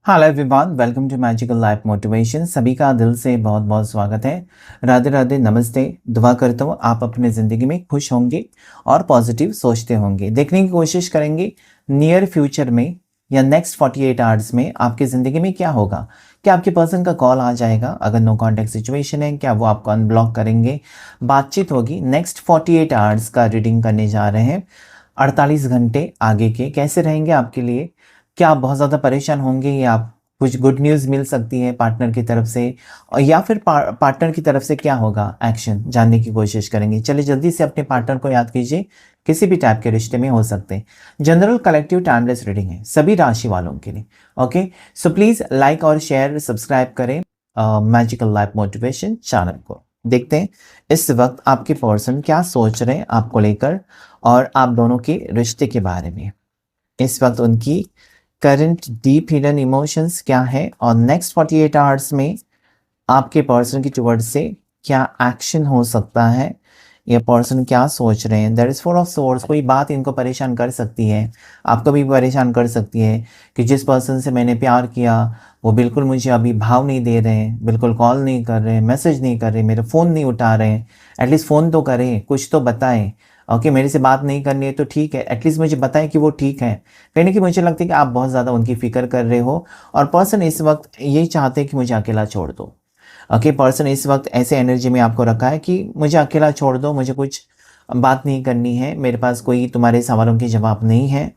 Hello everyone, welcome to magical life motivation. सभी का दिल से बहुत बहुत स्वागत है। राधे राधे, नमस्ते। दुआ करता हूँ आप अपने ज़िंदगी में खुश होंगे और पॉजिटिव सोचते होंगे। देखने की कोशिश करेंगे नियर फ्यूचर में या नेक्स्ट 48 आवर्स में आपकी ज़िंदगी में क्या होगा। क्या आपके पर्सन का कॉल आ जाएगा? अगर नो कॉन्टैक्ट सिचुएशन है, क्या वो आपको अनब्लॉक करेंगे? बातचीत होगी। नेक्स्ट 48 आवर्स का रीडिंग करने जा रहे हैं। 48 घंटे आगे के कैसे रहेंगे आपके लिए? क्या आप बहुत ज़्यादा परेशान होंगे या आप कुछ गुड न्यूज़ मिल सकती है पार्टनर की तरफ से, और या फिर पार्टनर की तरफ से क्या होगा एक्शन जानने की कोशिश करेंगे। चलिए जल्दी से अपने पार्टनर को याद कीजिए। किसी भी टाइप के रिश्ते में हो सकते हैं। जनरल कलेक्टिव टाइमलेस रीडिंग है सभी राशि वालों के लिए। ओके, सो प्लीज़ लाइक और शेयर सब्सक्राइब करें मैजिकल लाइफ मोटिवेशन चैनल को। देखते हैं इस वक्त आपके पर्सन क्या सोच रहे हैं आपको लेकर और आप दोनों के रिश्ते के बारे में। इस वक्त उनकी करंट डीप हिडन इमोशंस क्या है और नेक्स्ट 48 आवर्स में आपके पर्सन की टुवर्ड्स से क्या एक्शन हो सकता है। ये पर्सन क्या सोच रहे हैं। There is four of source. कोई बात इनको परेशान कर सकती है, आपको भी परेशान कर सकती है कि जिस पर्सन से मैंने प्यार किया वो बिल्कुल मुझे अभी भाव नहीं दे रहे हैं, बिल्कुल कॉल नहीं कर रहे हैं, मैसेज नहीं कर रहे, मेरे फ़ोन नहीं उठा रहे हैं। एटलीस्ट फ़ोन तो करें, कुछ तो बताएं। ओके, मेरे से बात नहीं करनी है तो ठीक है, एटलीस्ट मुझे बताएं कि वो ठीक है। कहीं ना कहीं मुझे लगता है कि आप बहुत ज़्यादा उनकी फ़िक्र कर रहे हो और पर्सन इस वक्त यही चाहते हैं कि मुझे अकेला छोड़ दो। ओके, पर्सन इस वक्त ऐसे एनर्जी में आपको रखा है कि मुझे अकेला छोड़ दो, मुझे कुछ बात नहीं करनी है, मेरे पास कोई तुम्हारे सवालों के जवाब नहीं है।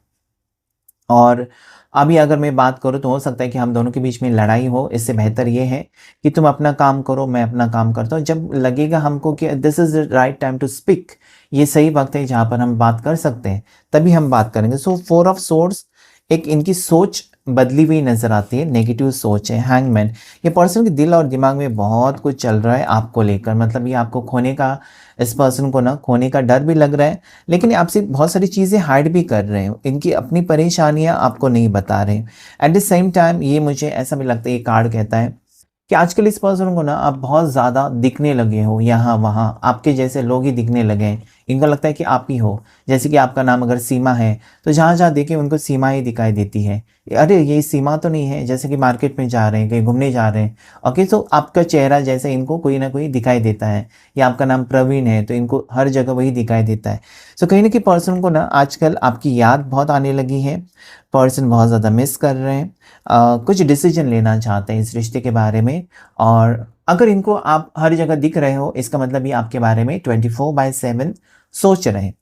और अभी अगर मैं बात करूँ तो हो सकता है कि हम दोनों के बीच में लड़ाई हो। इससे बेहतर ये है कि तुम अपना काम करो, मैं अपना काम करता हूँ। जब लगेगा हमको कि this is the right time to speak, ये सही वक्त है जहाँ पर हम बात कर सकते हैं, तभी हम बात करेंगे। सो फोर ऑफ सोर्स, एक इनकी सोच बदली हुई नजर आती है, नेगेटिव सोच है। हैंगमैन, ये पर्सन के दिल और दिमाग में बहुत कुछ चल रहा है आपको लेकर। मतलब ये आपको खोने का, इस पर्सन को ना खोने का डर भी लग रहा है, लेकिन ये आपसे बहुत सारी चीज़ें हाइड भी कर रहे हैं। इनकी अपनी परेशानियां आपको नहीं बता रहे हैं। एट द सेम टाइम ये मुझे ऐसा भी लगता है, ये कार्ड कहता है कि आजकल इस पर्सन को ना आप बहुत ज़्यादा दिखने लगे हो, यहाँ वहाँ आपके जैसे लोग ही दिखने लगे हैं। इनको लगता है कि आप ही हो। जैसे कि आपका नाम अगर सीमा है तो जहाँ जहाँ देखें उनको सीमा ही दिखाई देती है। अरे ये सीमा तो नहीं है। जैसे कि मार्केट में जा रहे हैं, कहीं घूमने जा रहे हैं, ओके, तो आपका चेहरा जैसे इनको कोई ना कोई दिखाई देता है। या आपका नाम प्रवीण है तो इनको हर जगह वही दिखाई देता है। सो कहीं ना कहीं पर्सन को ना आजकल आपकी याद बहुत आने लगी है। पर्सन बहुत ज़्यादा मिस कर रहे हैं। कुछ डिसीजन लेना चाहते हैं इस रिश्ते के बारे में। और अगर इनको आप हर जगह दिख रहे हो, इसका मतलब ये आपके बारे में 24/7 सोच रहे हैं।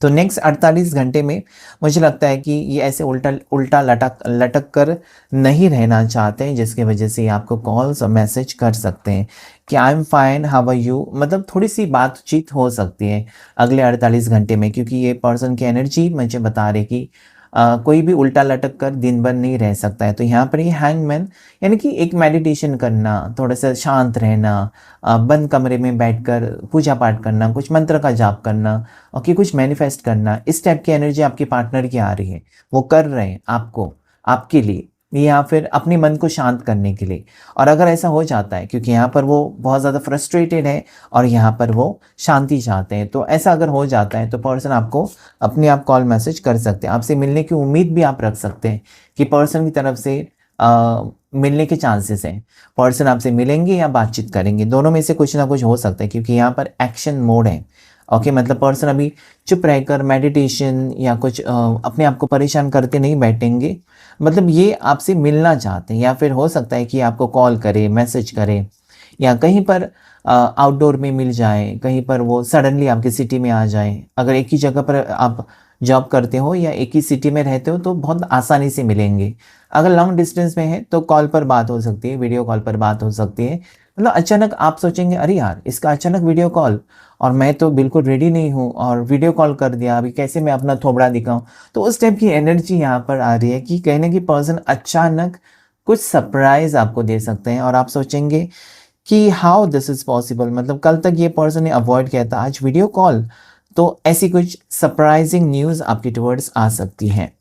तो नेक्स्ट 48 घंटे में मुझे लगता है कि ये ऐसे उल्टा उल्टा लटक लटक कर नहीं रहना चाहते हैं, जिसकी वजह से ये आपको कॉल्स और मैसेज कर सकते हैं कि I am fine, how are you. मतलब थोड़ी सी बातचीत हो सकती है अगले 48 घंटे में, क्योंकि ये पर्सन की एनर्जी मुझे बता रही कि कोई भी उल्टा लटक कर दिन भर नहीं रह सकता है। तो यहाँ पर ये हैंगमैन, यानी कि एक मेडिटेशन करना, थोड़ा सा शांत रहना, बंद कमरे में बैठकर पूजा पाठ करना, कुछ मंत्र का जाप करना, और कि कुछ मैनिफेस्ट करना, इस टाइप की एनर्जी आपके पार्टनर की आ रही है। वो कर रहे हैं आपको, आपके लिए, या फिर अपने मन को शांत करने के लिए। और अगर ऐसा हो जाता है, क्योंकि यहाँ पर वो बहुत ज़्यादा फ्रस्ट्रेटेड है और यहाँ पर वो शांति चाहते हैं, तो ऐसा अगर हो जाता है तो पर्सन आपको अपने आप कॉल मैसेज कर सकते हैं। आपसे मिलने की उम्मीद भी आप रख सकते हैं कि पर्सन की तरफ से मिलने के चांसेस हैं। पर्सन आपसे मिलेंगे या बातचीत करेंगे, दोनों में से कुछ ना कुछ हो सकता है, क्योंकि यहाँ पर एक्शन मोड है। ओके, मतलब पर्सन अभी चुप रहकर मेडिटेशन या कुछ अपने आप को परेशान करके नहीं बैठेंगे। मतलब ये आपसे मिलना चाहते हैं, या फिर हो सकता है कि आपको कॉल करे, मैसेज करे, या कहीं पर आउटडोर में मिल जाए, कहीं पर वो सडनली आपकी सिटी में आ जाए। अगर एक ही जगह पर आप जॉब करते हो या एक ही सिटी में रहते हो तो बहुत आसानी से मिलेंगे। अगर लॉन्ग डिस्टेंस में है तो कॉल पर बात हो सकती है, वीडियो कॉल पर बात हो सकती है। मतलब अचानक आप सोचेंगे अरे यार इसका अचानक वीडियो कॉल, और मैं तो बिल्कुल रेडी नहीं हूँ और वीडियो कॉल कर दिया, अभी कैसे मैं अपना थोबड़ा दिखाऊं। तो उस टाइप की एनर्जी यहाँ पर आ रही है कि कहने की पर्सन अचानक कुछ सरप्राइज आपको दे सकते हैं और आप सोचेंगे कि हाउ दिस इज पॉसिबल। मतलब कल तक ये पर्सन ने अवॉइड किया था, आज वीडियो कॉल। तो ऐसी कुछ सरप्राइजिंग न्यूज़ आपकी टुवर्ड्स आ सकती है।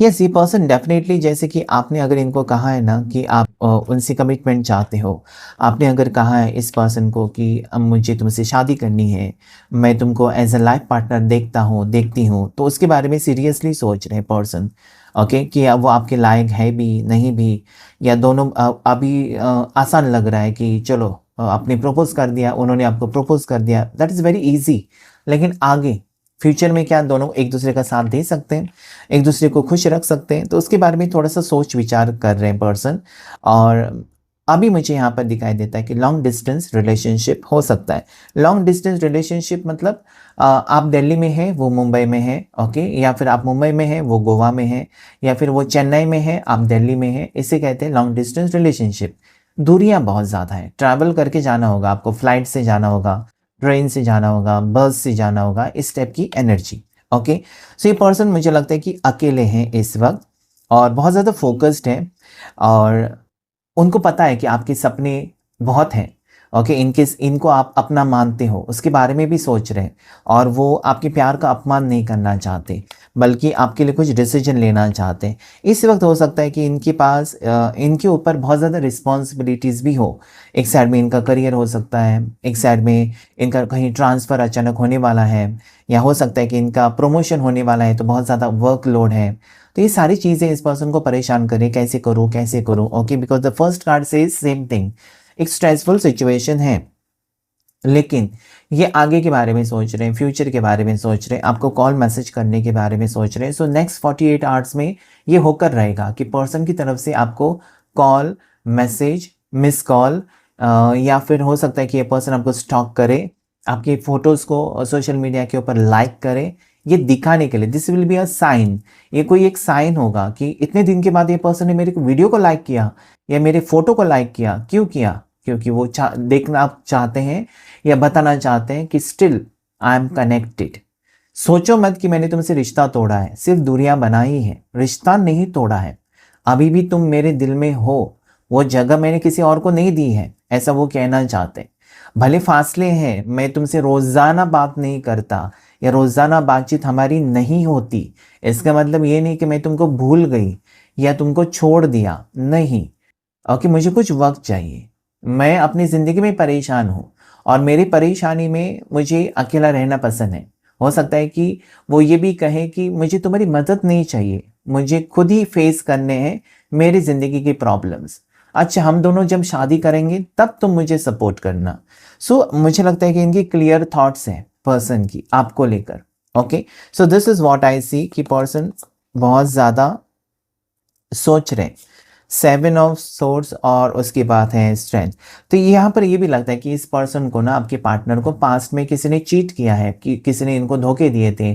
यस, ये पर्सन डेफिनेटली, जैसे कि आपने अगर इनको कहा है ना कि आप उनसे कमिटमेंट चाहते हो, आपने अगर कहा है इस पर्सन को कि अब मुझे तुमसे शादी करनी है, मैं तुमको एज अ लाइफ पार्टनर देखता हूँ देखती हूँ, तो उसके बारे में सीरियसली सोच रहे पर्सन। ओके, कि अब वो आपके लायक है भी नहीं भी, या दोनों अभी आसान लग रहा है कि चलो आपने प्रपोज कर दिया, उन्होंने आपको प्रपोज कर दिया, दैट इज़ वेरी इजी। लेकिन आगे फ्यूचर में क्या दोनों एक दूसरे का साथ दे सकते हैं, एक दूसरे को खुश रख सकते हैं, तो उसके बारे में थोड़ा सा सोच विचार कर रहे हैं पर्सन। और अभी मुझे यहाँ पर दिखाई देता है कि लॉन्ग डिस्टेंस रिलेशनशिप हो सकता है। लॉन्ग डिस्टेंस रिलेशनशिप मतलब आप दिल्ली में हैं, वो मुंबई में है, ओके, या फिर आप मुंबई में हैं, वो गोवा में है, या फिर वो चेन्नई में है, आप दिल्ली में हैं, इसे कहते हैं लॉन्ग डिस्टेंस रिलेशनशिप। दूरियां बहुत ज़्यादा हैं, ट्रैवल करके जाना होगा आपको, फ्लाइट से जाना होगा, ट्रेन से जाना होगा, बस से जाना होगा, इस टाइप की एनर्जी। ओके, सो ये पर्सन मुझे लगता है कि अकेले हैं इस वक्त और बहुत ज़्यादा फोकस्ड हैं, और उनको पता है कि आपके सपने बहुत हैं। ओके, इनको आप अपना मानते हो, उसके बारे में भी सोच रहे हैं, और वो आपके प्यार का अपमान नहीं करना चाहते, बल्कि आपके लिए कुछ डिसीजन लेना चाहते हैं। इस वक्त हो सकता है कि इनके पास इनके ऊपर बहुत ज़्यादा रिस्पॉन्सिबिलिटीज़ भी हो। एक साइड में इनका करियर हो सकता है, एक साइड में इनका कहीं ट्रांसफ़र अचानक होने वाला है, या हो सकता है कि इनका प्रमोशन होने वाला है, तो बहुत ज़्यादा वर्कलोड है। तो ये सारी चीज़ें इस पर्सन को परेशान करें, कैसे करूँ कैसे करूँ। Okay, because the first card से सेम थिंग, एक स्ट्रेसफुल सिचुएशन है, लेकिन ये आगे के बारे में सोच रहे हैं, फ्यूचर के बारे में सोच रहे हैं, आपको कॉल मैसेज करने के बारे में सोच रहे हैं। सो नेक्स्ट 48 आवर्स में ये होकर रहेगा कि पर्सन की तरफ से आपको कॉल, मैसेज, मिस कॉल, या फिर हो सकता है कि ये पर्सन आपको स्टॉक करे, आपकी फ़ोटोज़ को सोशल मीडिया के ऊपर लाइक करे, ये दिखाने के लिए। This will be a sign, ये कोई एक साइन होगा कि इतने दिन के बाद ये पर्सन ने मेरे वीडियो को लाइक किया या मेरे फ़ोटो को लाइक किया। क्यों किया? क्योंकि वो देखना चाहते हैं या बताना चाहते हैं कि स्टिल आई एम कनेक्टेड। सोचो मत कि मैंने तुमसे रिश्ता तोड़ा है, सिर्फ दूरियां बनाई है, रिश्ता नहीं तोड़ा है। अभी भी तुम मेरे दिल में हो, वो जगह मैंने किसी और को नहीं दी है, ऐसा वो कहना चाहते हैं। भले फासले हैं, मैं तुमसे रोजाना बात नहीं करता या रोजाना बातचीत हमारी नहीं होती, इसका मतलब ये नहीं कि मैं तुमको भूल गई या तुमको छोड़ दिया, नहीं। ओके, मुझे कुछ वक्त चाहिए, मैं अपनी ज़िंदगी में परेशान हूँ, और मेरी परेशानी में मुझे अकेला रहना पसंद है। हो सकता है कि वो ये भी कहे कि मुझे तुम्हारी मदद नहीं चाहिए, मुझे खुद ही फेस करने हैं मेरी ज़िंदगी की प्रॉब्लम्स। अच्छा, हम दोनों जब शादी करेंगे तब तुम मुझे सपोर्ट करना। सो मुझे लगता है कि इनकी क्लियर थॉट्स हैं पर्सन की आपको लेकर। Okay, so this is what I see कि पर्सन बहुत ज़्यादा सोच रहे हैं। 7 ऑफ सोर्ड्स और उसके बाद है स्ट्रेंथ। तो यहाँ पर ये भी लगता है कि इस पर्सन को ना, आपके पार्टनर को पास्ट में किसी ने चीट किया है, कि किसी ने इनको धोखे दिए थे,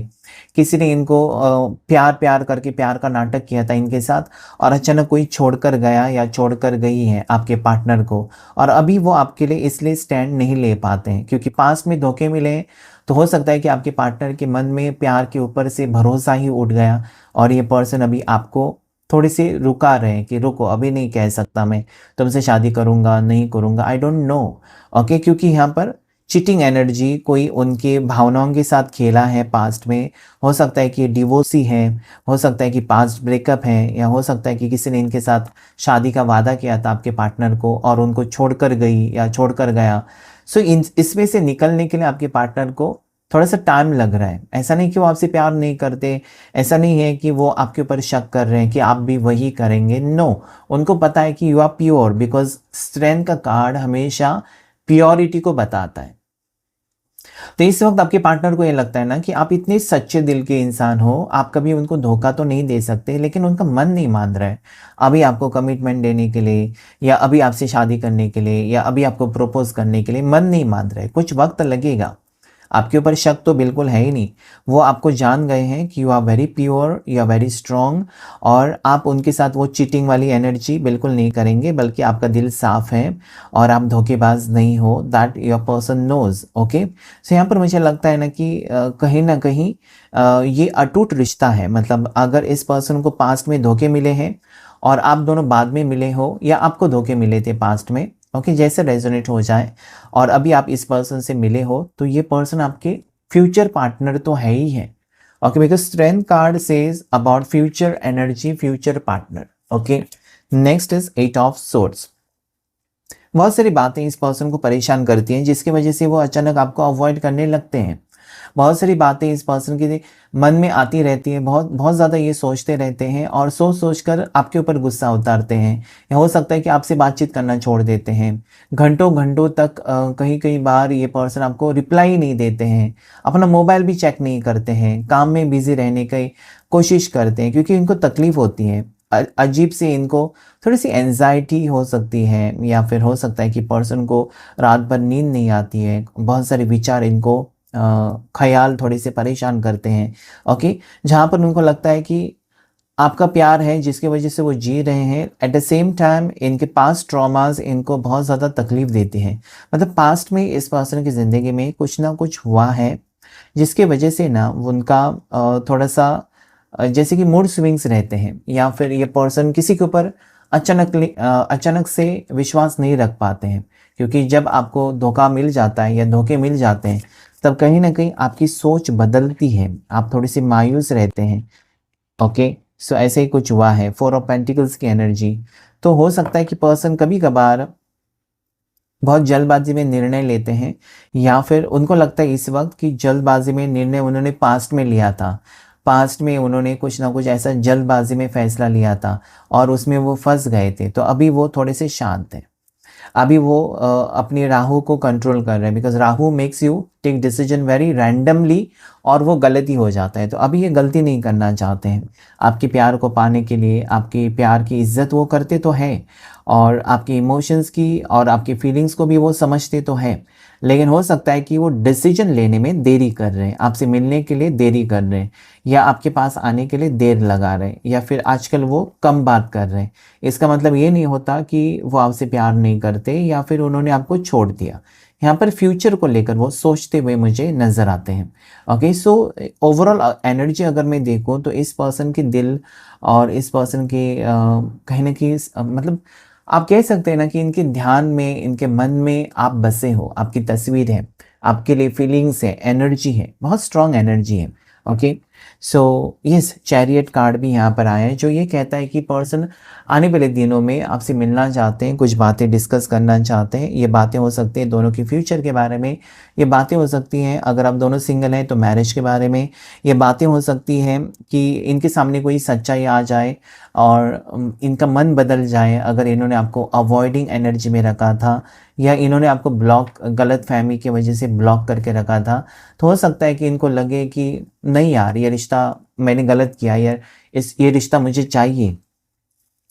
किसी ने इनको प्यार प्यार करके प्यार का नाटक किया था इनके साथ, और अचानक कोई छोड़कर गया या छोड़कर गई है आपके पार्टनर को, और अभी वो आपके लिए इसलिए स्टैंड नहीं ले पाते हैं क्योंकि पास्ट में धोखे मिले हैं। तो हो सकता है कि आपके पार्टनर के मन में प्यार के ऊपर से भरोसा ही उठ गया, और ये पर्सन अभी आपको थोड़ी सी रुका रहे हैं कि रुको, अभी नहीं कह सकता मैं तुमसे शादी करूंगा नहीं करूंगा, आई डोंट नो। ओके, क्योंकि यहाँ पर चीटिंग एनर्जी, कोई उनके भावनाओं के साथ खेला है पास्ट में। हो सकता है कि डिवोर्सी है, हो सकता है कि पास्ट ब्रेकअप है, या हो सकता है कि किसी ने इनके साथ शादी का वादा किया था आपके पार्टनर को और उनको छोड़कर गई या छोड़कर गया। सो इसमें से निकलने के लिए आपके पार्टनर को थोड़ा सा टाइम लग रहा है। ऐसा नहीं कि वो आपसे प्यार नहीं करते, ऐसा नहीं है कि वो आपके ऊपर शक कर रहे हैं कि आप भी वही करेंगे, नो। उनको पता है कि you are pure, because strength का कार्ड हमेशा प्योरिटी को बताता है। तो इस वक्त आपके पार्टनर को ये लगता है ना कि आप इतने सच्चे दिल के इंसान हो, आप कभी उनको धोखा तो नहीं दे सकते, लेकिन उनका मन नहीं मान रहा है अभी आपको कमिटमेंट देने के लिए, या अभी आपसे शादी करने के लिए, या अभी आपको प्रपोज करने के लिए मन नहीं मान रहा है। कुछ वक्त लगेगा। आपके ऊपर शक तो बिल्कुल है ही नहीं, वो आपको जान गए हैं कि you are very pure, you are very strong, और आप उनके साथ वो चीटिंग वाली एनर्जी बिल्कुल नहीं करेंगे, बल्कि आपका दिल साफ है और आप धोखेबाज नहीं हो, that your person knows. Okay, so यहाँ पर मुझे लगता है ना कि कहीं ना कहीं ये अटूट रिश्ता है। मतलब अगर इस पर्सन को पास्ट में धोखे मिले हैं और आप दोनों बाद में मिले हो, या आपको धोखे मिले थे पास्ट में, ओके, जैसे रेजोनेट हो जाए, और अभी आप इस पर्सन से मिले हो, तो ये पर्सन आपके फ्यूचर पार्टनर तो है ही है। Okay, because strength card says about future energy, future partner. Okay, next is 8 of swords. बहुत सारी बातें इस पर्सन को परेशान करती हैं जिसकी वजह से वो अचानक आपको अवॉइड करने लगते हैं। बहुत सारी बातें इस पर्सन के मन में आती रहती है, बहुत बहुत ज़्यादा ये सोचते रहते हैं और सोच सोच कर आपके ऊपर गुस्सा उतारते हैं, या हो सकता है कि आपसे बातचीत करना छोड़ देते हैं। घंटों घंटों तक कई कई बार ये पर्सन आपको रिप्लाई नहीं देते हैं, अपना मोबाइल भी चेक नहीं करते हैं, काम में बिजी रहने की कोशिश करते हैं क्योंकि इनको तकलीफ़ होती है। अजीब से इनको थोड़ी सी एंजाइटी हो सकती है, या फिर हो सकता है कि पर्सन को रात भर नींद नहीं आती है, बहुत सारे विचार इनको ख्याल थोड़े से परेशान करते हैं। ओके, जहाँ पर उनको लगता है कि आपका प्यार है जिसकी वजह से वो जी रहे हैं, एट द सेम टाइम इनके पास्ट ट्रॉमास इनको बहुत ज़्यादा तकलीफ देती हैं। मतलब पास्ट में इस पर्सन की ज़िंदगी में कुछ ना कुछ हुआ है जिसके वजह से ना उनका थोड़ा सा जैसे कि मूड स्विंग्स रहते हैं, या फिर ये पर्सन किसी के ऊपर अचानक से विश्वास नहीं रख पाते हैं, क्योंकि जब आपको धोखा मिल जाता है या धोखे मिल जाते हैं तब कहीं ना कहीं आपकी सोच बदलती है, आप थोड़ी सी मायूस रहते हैं। ओके, सो ऐसे ही कुछ हुआ है। 4 ऑफ पेंटिकल्स की एनर्जी, तो हो सकता है कि पर्सन कभी कभार बहुत जल्दबाजी में निर्णय लेते हैं, या फिर उनको लगता है इस वक्त कि जल्दबाजी में निर्णय उन्होंने पास्ट में लिया था, पास्ट में उन्होंने कुछ ना कुछ ऐसा जल्दबाजी में फैसला लिया था और उसमें वो फंस गए थे, तो अभी वो थोड़े से शांत हैं। अभी वो अपनी राहु को कंट्रोल कर रहे हैं, because Rahu makes you take decision very randomly और वो गलती हो जाता है, तो अभी ये गलती नहीं करना चाहते हैं। आपके प्यार को पाने के लिए, आपके प्यार की इज्जत वो करते तो है और आपके इमोशंस की और आपकी फीलिंग्स को भी वो समझते तो है, लेकिन हो सकता है कि वो डिसीजन लेने में देरी कर रहे हैं, आपसे मिलने के लिए देरी कर रहे हैं, या आपके पास आने के लिए देर लगा रहे हैं, या फिर आजकल वो कम बात कर रहे हैं। इसका मतलब ये नहीं होता कि वो आपसे प्यार नहीं करते या फिर उन्होंने आपको छोड़ दिया। यहाँ पर फ्यूचर को लेकर वो सोचते हुए मुझे नज़र आते हैं। ओके, सो ओवरऑल एनर्जी अगर मैं देखूँ तो इस पर्सन के दिल और इस पर्सन के कहीं ना कहीं मतलब आप कह सकते हैं ना कि इनके ध्यान में, इनके मन में आप बसे हो, आपकी तस्वीर है, आपके लिए फीलिंग्स है, एनर्जी है, बहुत स्ट्रॉन्ग एनर्जी है। Okay, so yes, chariot card भी यहाँ पर आया है जो ये कहता है कि पर्सन आने वाले दिनों में आपसे मिलना चाहते हैं, कुछ बातें डिस्कस करना चाहते हैं। ये बातें हो सकती हैं दोनों की फ्यूचर के बारे में, ये बातें हो सकती हैं अगर आप दोनों सिंगल हैं तो मैरिज के बारे में, ये बातें हो सकती हैं कि इनके सामने कोई सच्चाई आ जाए और इनका मन बदल जाए, अगर इन्होंने आपको अवॉइडिंग एनर्जी में रखा था या इन्होंने आपको ब्लॉक, गलत फहमी की वजह से ब्लॉक करके रखा था, तो हो सकता है कि इनको लगे कि नहीं यार, ये रिश्ता मैंने गलत किया यार, ये रिश्ता मुझे चाहिए।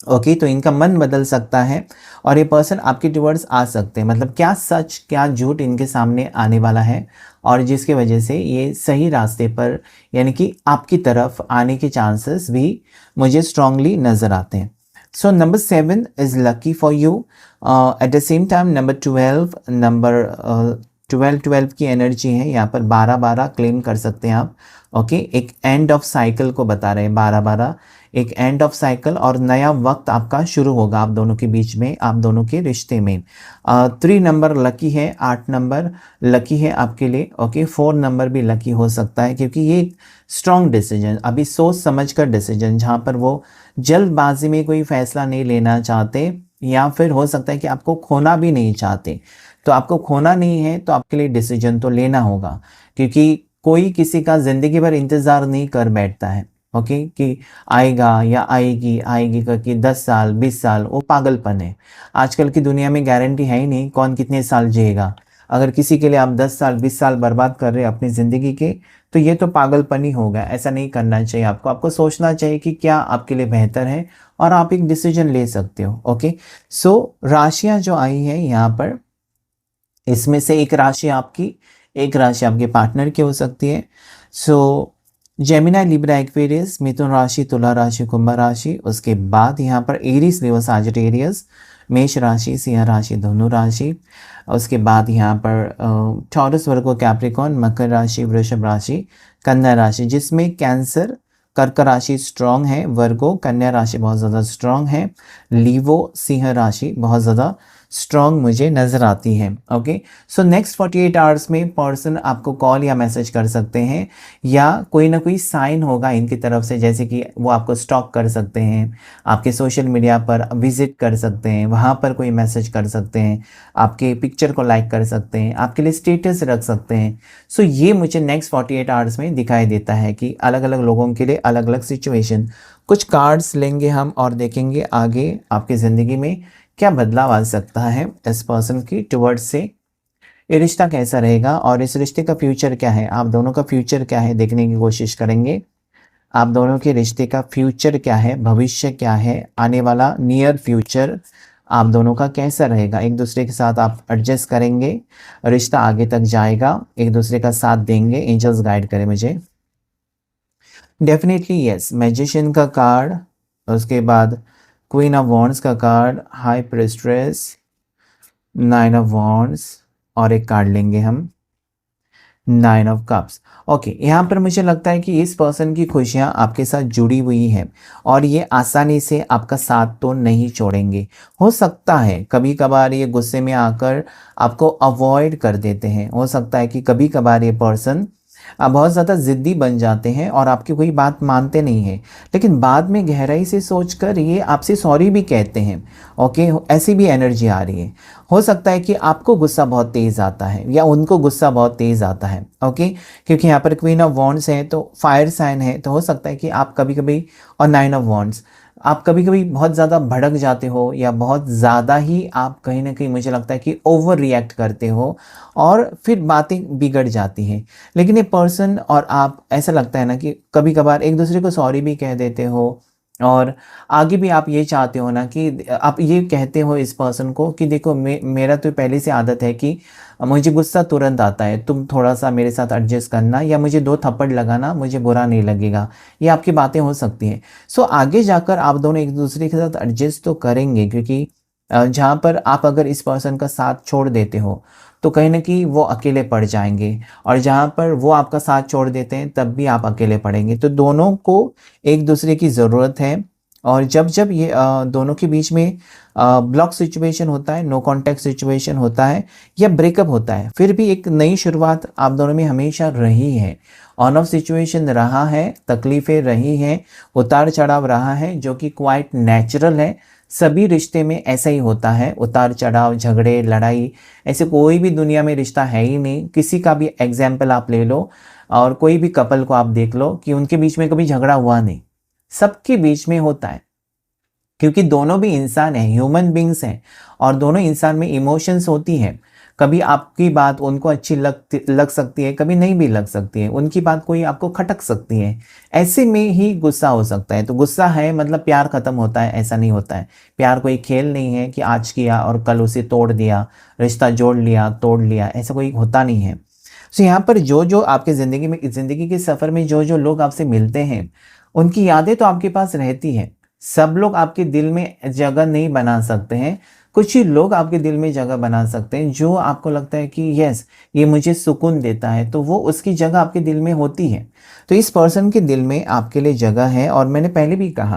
ओके, तो इनका मन बदल सकता है और ये पर्सन आपके टुवर्ड्स आ सकते हैं। मतलब क्या सच क्या झूठ इनके सामने आने वाला है और जिसके वजह से ये सही रास्ते पर, यानी कि आपकी तरफ आने के चांसेस भी मुझे स्ट्रांगली नज़र आते हैं। So number 7 is lucky for you. At the same time number 12 की एनर्जी है, यहाँ पर 12 क्लेम कर सकते हैं आप। ओके, एक एंड ऑफ साइकिल को बता रहे हैं 12 एक एंड ऑफ साइकिल और नया वक्त आपका शुरू होगा आप दोनों के बीच में, आप दोनों के रिश्ते में। 3 नंबर लकी है, 8 नंबर लकी है आपके लिए। ओके, 4 नंबर भी लकी हो सकता है क्योंकि ये एक स्ट्रॉन्ग डिसीजन, अभी सोच समझ कर डिसीजन, जहाँ पर वो जल्दबाजी में कोई फैसला नहीं लेना चाहते, या फिर हो सकता है कि आपको खोना भी नहीं चाहते। तो आपको खोना नहीं है तो आपके लिए डिसीजन तो लेना होगा, क्योंकि कोई किसी का ज़िंदगी भर इंतज़ार नहीं कर बैठता है। ओके, कि आएगा या आएगी करके 10 साल 20 साल, वो पागलपन है। आजकल की दुनिया में गारंटी है ही नहीं कौन कितने साल जिएगा। अगर किसी के लिए आप 10 साल 20 साल बर्बाद कर रहे हैं अपनी ज़िंदगी के, तो ये तो पागलपन ही होगा। ऐसा नहीं करना चाहिए आपको सोचना चाहिए कि क्या आपके लिए बेहतर है और आप एक डिसीजन ले सकते हो। ओके, सो राशियाँ जो आई हैं यहाँ पर, इसमें से एक राशि आपकी, एक राशि आपके पार्टनर की हो सकती है। सो जेमिनी, लिब्रा, एक्वेरियस, मिथुन राशि, तुला राशि, कुंभ राशि, उसके बाद यहाँ पर एरीज, लियो, सजिटेरियस, मेष राशि, सिंह राशि, धनु राशि, उसके बाद यहाँ पर टॉरस, वर्गो, कैप्रिकॉर्न, मकर राशि, वृषभ राशि, कन्या राशि, जिसमें कैंसर, कर्क राशि स्ट्रॉन्ग है, वर्गो, कन्या राशि बहुत ज़्यादा स्ट्रॉन्ग है, लीवो, सिंह राशि बहुत ज़्यादा स्ट्रॉन्ग मुझे नज़र आती है। ओके, सो नेक्स्ट 48 आवर्स में पर्सन आपको कॉल या मैसेज कर सकते हैं, या कोई ना कोई साइन होगा इनकी तरफ से, जैसे कि वो आपको स्टॉक कर सकते हैं, आपके सोशल मीडिया पर विजिट कर सकते हैं, वहाँ पर कोई मैसेज कर सकते हैं, आपके पिक्चर को लाइक कर सकते हैं, आपके लिए स्टेटस रख सकते हैं। सो ये मुझे नेक्स्ट 48 आवर्स में दिखाई देता है कि अलग अलग लोगों के लिए अलग अलग सिचुएशन। कुछ कार्ड्स लेंगे हम और देखेंगे आगे आपकी ज़िंदगी में क्या बदलाव आ सकता है इस पर्सन की टुवर्ड्स से, ये रिश्ता कैसा रहेगा और इस रिश्ते का फ्यूचर क्या है, आप दोनों का फ्यूचर क्या है देखने की कोशिश करेंगे। आप दोनों के रिश्ते का फ्यूचर क्या है, भविष्य क्या है, आने वाला नियर फ्यूचर आप दोनों का कैसा रहेगा, एक दूसरे के साथ आप एडजस्ट करेंगे, रिश्ता आगे तक जाएगा, एक दूसरे का साथ देंगे, एंजल्स गाइड करें मुझे। डेफिनेटली यस, मैजिशियन का कार्ड, उसके बाद क्वीन ऑफ वॉन्ड्स का कार्ड, हाई प्रेस्ट्रेस, 9 ऑफ वॉन्ड्स, और एक कार्ड लेंगे हम 9 ऑफ कप्स। ओके, यहाँ पर मुझे लगता है कि इस पर्सन की खुशियाँ आपके साथ जुड़ी हुई हैं और ये आसानी से आपका साथ तो नहीं छोड़ेंगे। हो सकता है कभी कभार ये गुस्से में आकर आपको अवॉइड कर देते हैं, हो सकता है कि कभी कभार ये पर्सन बहुत ज़्यादा ज़िद्दी बन जाते हैं और आपकी कोई बात मानते नहीं हैं, लेकिन बाद में गहराई से सोचकर ये आपसे सॉरी भी कहते हैं। ओके, ऐसी भी एनर्जी आ रही है। हो सकता है कि आपको गुस्सा बहुत तेज़ आता है या उनको गुस्सा बहुत तेज़ आता है। ओके, क्योंकि यहाँ पर क्वीन ऑफ वॉन्ड्स है तो फायर साइन है, तो हो सकता है कि आप कभी कभी, और 9 ऑफ वॉन्ड्स, आप कभी कभी बहुत ज़्यादा भड़क जाते हो या बहुत ज़्यादा ही आप कहीं ना कहीं मुझे लगता है कि ओवर रिएक्ट करते हो और फिर बातें बिगड़ जाती हैं। लेकिन ये पर्सन और आप, ऐसा लगता है ना कि कभी कभार एक दूसरे को सॉरी भी कह देते हो और आगे भी आप ये चाहते हो ना कि आप ये कहते हो इस पर्सन को कि देखो मेरा तो पहले से आदत है कि मुझे गुस्सा तुरंत आता है, तुम थोड़ा सा मेरे साथ एडजस्ट करना या मुझे 2 थप्पड़ लगाना, मुझे बुरा नहीं लगेगा। ये आपकी बातें हो सकती हैं। सो आगे जाकर आप दोनों एक दूसरे के साथ एडजस्ट तो करेंगे, क्योंकि जहाँ पर आप अगर इस पर्सन का साथ छोड़ देते हो तो कहीं ना कहीं वो अकेले पड़ जाएंगे, और जहाँ पर वो आपका साथ छोड़ देते हैं तब भी आप अकेले पड़ेंगे। तो दोनों को एक दूसरे की ज़रूरत है, और जब जब ये दोनों के बीच में ब्लॉक सिचुएशन होता है, नो कॉन्टैक्ट सिचुएशन होता है या ब्रेकअप होता है, फिर भी एक नई शुरुआत आप दोनों में हमेशा रही है। ऑन ऑफ सिचुएशन रहा है, तकलीफ़ें रही हैं, उतार चढ़ाव रहा है, जो कि क्वाइट नेचुरल है। सभी रिश्ते में ऐसा ही होता है, उतार चढ़ाव, झगड़े, लड़ाई, ऐसे कोई भी दुनिया में रिश्ता है ही नहीं। किसी का भी एग्जाम्पल आप ले लो और कोई भी कपल को आप देख लो कि उनके बीच में कभी झगड़ा हुआ नहीं, सबके बीच में होता है, क्योंकि दोनों भी इंसान हैं, ह्यूमन बींग्स हैं, और दोनों इंसान में इमोशंस होती हैं। कभी आपकी बात उनको अच्छी लग सकती है, कभी नहीं भी लग सकती है, उनकी बात कोई आपको खटक सकती है। ऐसे में ही गुस्सा हो सकता है। तो गुस्सा है मतलब प्यार खत्म होता है, ऐसा नहीं होता है। प्यार कोई खेल नहीं है कि आज किया और कल उसे तोड़ दिया, रिश्ता जोड़ लिया, तोड़ लिया, ऐसा कोई होता नहीं है। तो यहाँ पर जो जो आपके ज़िंदगी के सफ़र में जो जो लोग आपसे मिलते हैं, उनकी यादें तो आपके पास रहती हैं। सब लोग आपके दिल में जगह नहीं बना सकते हैं, कुछ ही लोग आपके दिल में जगह बना सकते हैं, जो आपको लगता है कि यस ये मुझे सुकून देता है, तो वो उसकी जगह आपके दिल में होती है। तो इस पर्सन के दिल में आपके लिए जगह है, और मैंने पहले भी कहा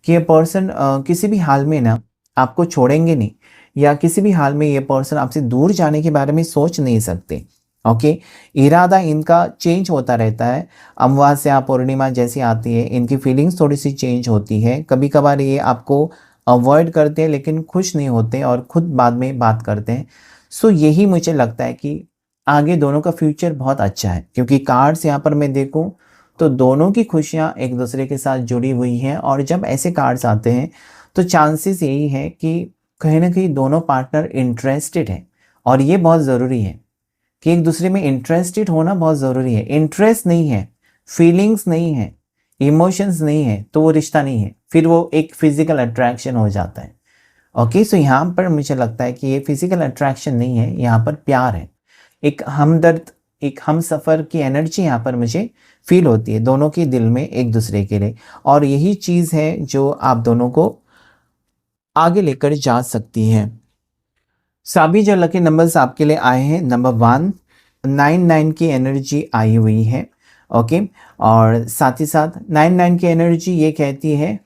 कि ये पर्सन किसी भी हाल में ना आपको छोड़ेंगे नहीं, या किसी भी हाल में ये पर्सन आपसे दूर जाने के बारे में सोच नहीं सकते। ओके, इरादा इनका चेंज होता रहता है। अमावस्या, पूर्णिमा जैसी आती है, इनकी फीलिंग्स थोड़ी सी चेंज होती है। कभी कभार ये आपको अवॉइड करते हैं लेकिन खुश नहीं होते और खुद बाद में बात करते हैं। सो यही मुझे लगता है कि आगे दोनों का फ्यूचर बहुत अच्छा है, क्योंकि कार्ड्स यहाँ पर मैं देखूँ तो दोनों की खुशियाँ एक दूसरे के साथ जुड़ी हुई हैं, और जब ऐसे कार्ड्स आते हैं तो चांसेस यही है कि कहीं ना कहीं दोनों पार्टनर इंटरेस्टेड हैं, और ये बहुत ज़रूरी है कि एक दूसरे में इंटरेस्टेड होना बहुत ज़रूरी है। इंटरेस्ट नहीं है, फीलिंग्स नहीं है, इमोशंस नहीं है, तो वो रिश्ता नहीं है, फिर वो एक फिजिकल अट्रैक्शन हो जाता है। ओके, सो यहाँ पर मुझे लगता है कि ये फिजिकल अट्रैक्शन नहीं है, यहाँ पर प्यार है, एक हमदर्द, एक हम सफ़र की एनर्जी यहाँ पर मुझे फील होती है दोनों के दिल में एक दूसरे के लिए, और यही चीज़ है जो आप दोनों को आगे लेकर जा सकती है। सभी जो लकी नंबर्स आपके लिए आए हैं, नंबर 1, 99 की एनर्जी आई हुई है। ओके, और साथ ही साथ 99 की एनर्जी ये कहती है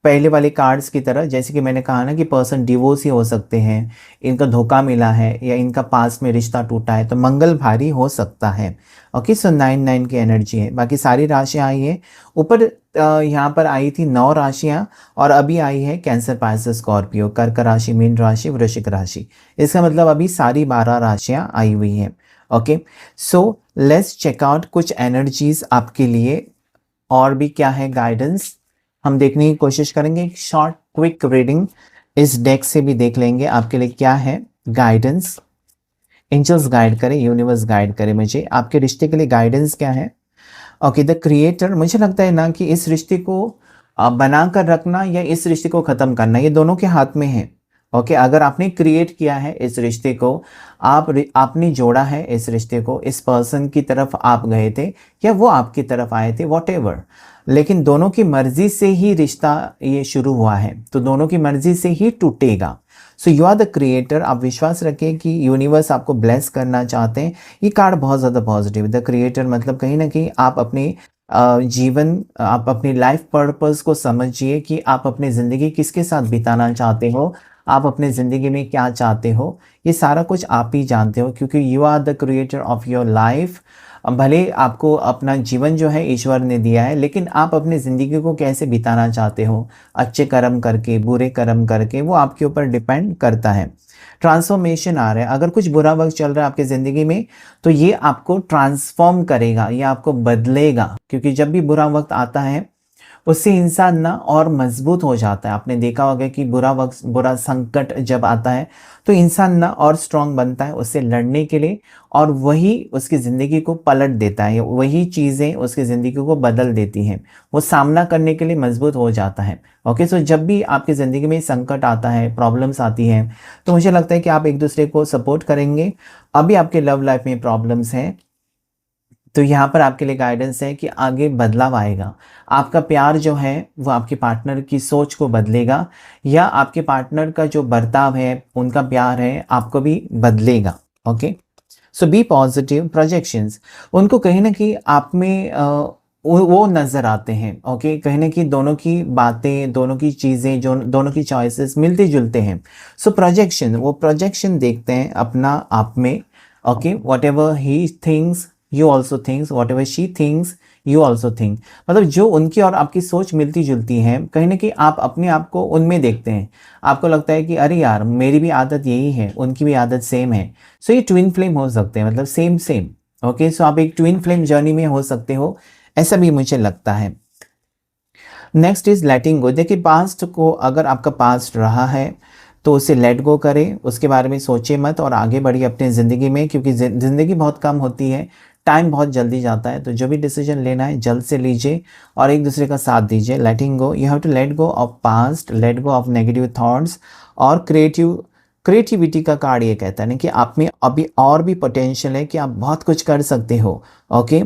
पहले वाले कार्ड्स की तरह, जैसे कि मैंने कहा ना कि पर्सन डिवोर्स ही हो सकते हैं, इनका धोखा मिला है या इनका पास में रिश्ता टूटा है, तो मंगल भारी हो सकता है। ओके, सो 9 की एनर्जी है। बाकी सारी राशियां आई है ऊपर, यहाँ पर आई थी 9 राशियां, और अभी आई है कैंसर, पाइसेस, स्कॉर्पियो, कर्क राशि, मीन राशि, वृश्चिक राशि। इसका मतलब अभी सारी 12 राशियां आई हुई हैं। ओके, सो लेट्स चेकआउट कुछ एनर्जीज आपके लिए और भी क्या है गाइडेंस, हम देखने की कोशिश करेंगे। एक शॉर्ट क्विक रीडिंग इस डेक से भी देख लेंगे आपके लिए क्या है गाइडेंस। एंजल्स गाइड करें, यूनिवर्स गाइड करे मुझे, आपके रिश्ते के लिए गाइडेंस क्या है। ओके, द क्रिएटर, मुझे लगता है ना कि इस रिश्ते को बना कर रखना या इस रिश्ते को ख़त्म करना, ये दोनों के हाथ में है। ओके, अगर आपने क्रिएट किया है इस रिश्ते को, आपने जोड़ा है इस रिश्ते को, इस पर्सन की तरफ आप गए थे या वो आपकी तरफ आए थे, वॉटेवर, लेकिन दोनों की मर्जी से ही रिश्ता ये शुरू हुआ है, तो दोनों की मर्जी से ही टूटेगा। So you are the creator. आप विश्वास रखें कि यूनिवर्स आपको ब्लेस करना चाहते हैं। ये कार्ड बहुत ज़्यादा पॉजिटिव, द क्रिएटर मतलब कहीं ना कहीं आप अपने जीवन, आप अपनी लाइफ पर्पस को समझिए कि आप अपनी ज़िंदगी किसके साथ बिताना चाहते हो, आप अपने ज़िंदगी में क्या चाहते हो, ये सारा कुछ आप ही जानते हो, क्योंकि you are the creator of your life. भले आपको अपना जीवन जो है ईश्वर ने दिया है, लेकिन आप अपनी ज़िंदगी को कैसे बिताना चाहते हो, अच्छे कर्म करके, बुरे कर्म करके, वो आपके ऊपर डिपेंड करता है। ट्रांसफॉर्मेशन आ रहा है, अगर कुछ बुरा वक्त चल रहा है आपकी ज़िंदगी में, तो ये आपको ट्रांसफॉर्म करेगा, ये आपको बदलेगा, क्योंकि जब भी बुरा वक्त आता है उससे इंसान ना और मजबूत हो जाता है। आपने देखा होगा कि बुरा वक्त, बुरा संकट जब आता है तो इंसान ना और स्ट्रांग बनता है उससे लड़ने के लिए, और वही उसकी ज़िंदगी को पलट देता है, वही चीज़ें उसकी ज़िंदगी को बदल देती हैं, वो सामना करने के लिए मजबूत हो जाता है। ओके, सो जब भी आपकी ज़िंदगी में संकट आता है, प्रॉब्लम्स आती हैं, तो मुझे लगता है कि आप एक दूसरे को सपोर्ट करेंगे। अभी आपके लव लाइफ में प्रॉब्लम्स हैं, तो यहाँ पर आपके लिए गाइडेंस है कि आगे बदलाव आएगा। आपका प्यार जो है वो आपके पार्टनर की सोच को बदलेगा, या आपके पार्टनर का जो बर्ताव है, उनका प्यार है, आपको भी बदलेगा। ओके, सो बी पॉजिटिव। प्रोजेक्शंस, उनको कहीं ना कहीं आप में वो नज़र आते हैं। ओके, कहीं ना कहीं दोनों की बातें, दोनों की चीज़ें, जो दोनों की चॉइसेस मिलते जुलते हैं। सो प्रोजेक्शन, वो प्रोजेक्शन देखते हैं अपना आप में। Okay, what ever he things you also things, what ever she things you also think, मतलब जो उनकी और आपकी सोच मिलती जुलती है, कहीं ना कहीं आप अपने आप को उनमें देखते हैं। आपको लगता है कि अरे यार, मेरी भी आदत यही है, उनकी भी आदत सेम है। सो ये ट्विन फ्लेम हो सकते हैं, मतलब सेम सेम। ओके, सो आप एक ट्विन फ्लेम जर्नी में हो सकते हो, ऐसा भी मुझे लगता है। नेक्स्ट इज लेटिंग गो। देखिए, पास्ट को, अगर आपका पास्ट रहा है तो उसे लेट गो करें, उसके बारे में सोचे मत और आगे बढ़िए अपनी ज़िंदगी में, क्योंकि ज़िंदगी बहुत कम होती है, टाइम बहुत जल्दी जाता है। तो जो भी डिसीजन लेना है जल्द से लीजिए और एक दूसरे का साथ दीजिए। Letting go, you have to let go of past, let go of negative thoughts, और क्रिएटिविटी का कार्ड ये कहता है ना कि आप में अभी और भी पोटेंशियल है, कि आप बहुत कुछ कर सकते हो। ओके,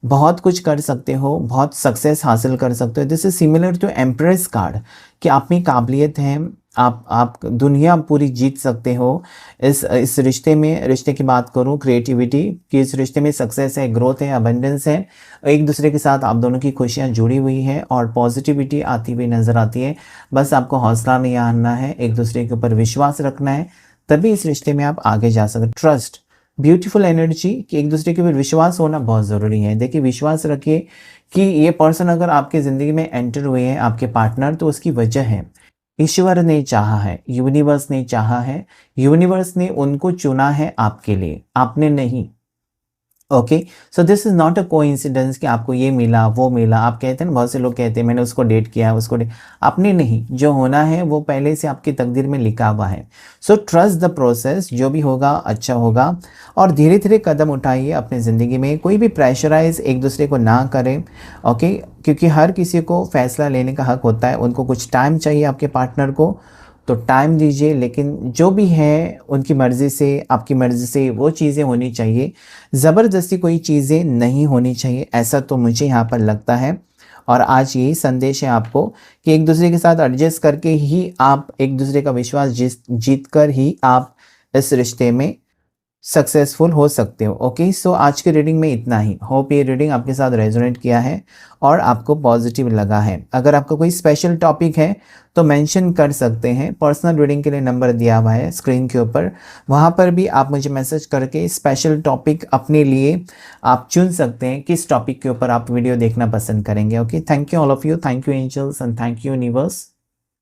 बहुत कुछ कर सकते हो, बहुत सक्सेस हासिल कर सकते हो। This is similar to empress card, कि आप में काबिलियत है, आप दुनिया पूरी जीत सकते हो। इस रिश्ते में, रिश्ते की बात करूं, क्रिएटिविटी कि इस रिश्ते में सक्सेस है, ग्रोथ है, अबंडेंस है, एक दूसरे के साथ आप दोनों की खुशियां जुड़ी हुई है और पॉजिटिविटी आती हुई नज़र आती है। बस आपको हौसला नहीं हारना है, एक दूसरे के ऊपर विश्वास रखना है, तभी इस रिश्ते में आप आगे जा सकते। ट्रस्ट, ब्यूटीफुल एनर्जी, कि एक दूसरे के ऊपर विश्वास होना बहुत ज़रूरी है। देखिए, विश्वास रखिए कि ये पर्सन अगर आपकी ज़िंदगी में एंटर हुए हैं, आपके पार्टनर, तो उसकी वजह है ईश्वर ने चाहा है, यूनिवर्स ने चाहा है, यूनिवर्स ने उनको चुना है आपके लिए, आपने नहीं। Okay, so this is not a coincidence कि आपको ये मिला, वो मिला। आप कहते हैं ना, बहुत से लोग कहते हैं मैंने उसको डेट किया, उसको आपने नहीं, जो होना है वो पहले से आपकी तकदीर में लिखा हुआ है। सो ट्रस्ट द प्रोसेस, जो भी होगा अच्छा होगा, और धीरे धीरे कदम उठाइए अपनी ज़िंदगी में। कोई भी प्रेशराइज एक दूसरे को ना करें। ओके, क्योंकि हर किसी को फैसला लेने का हक होता है, उनको कुछ टाइम चाहिए आपके पार्टनर को, तो टाइम दीजिए, लेकिन जो भी है उनकी मर्ज़ी से, आपकी मर्ज़ी से वो चीज़ें होनी चाहिए। ज़बरदस्ती कोई चीज़ें नहीं होनी चाहिए, ऐसा तो मुझे यहाँ पर लगता है। और आज यही संदेश है आपको कि एक दूसरे के साथ एडजस्ट करके ही आप एक दूसरे का विश्वास जीत कर ही आप इस रिश्ते में सक्सेसफुल हो सकते हो। ओके, सो आज की रीडिंग में इतना ही। होप ये रीडिंग आपके साथ रेजोनेट किया है और आपको पॉजिटिव लगा है। अगर आपको कोई स्पेशल टॉपिक है तो मेंशन कर सकते हैं। पर्सनल रीडिंग के लिए नंबर दिया हुआ है स्क्रीन के ऊपर, वहाँ पर भी आप मुझे मैसेज करके स्पेशल टॉपिक अपने लिए आप चुन सकते हैं, किस टॉपिक के ऊपर आप वीडियो देखना पसंद करेंगे। Okay, thank you all of you, thank you angels and thank you universe.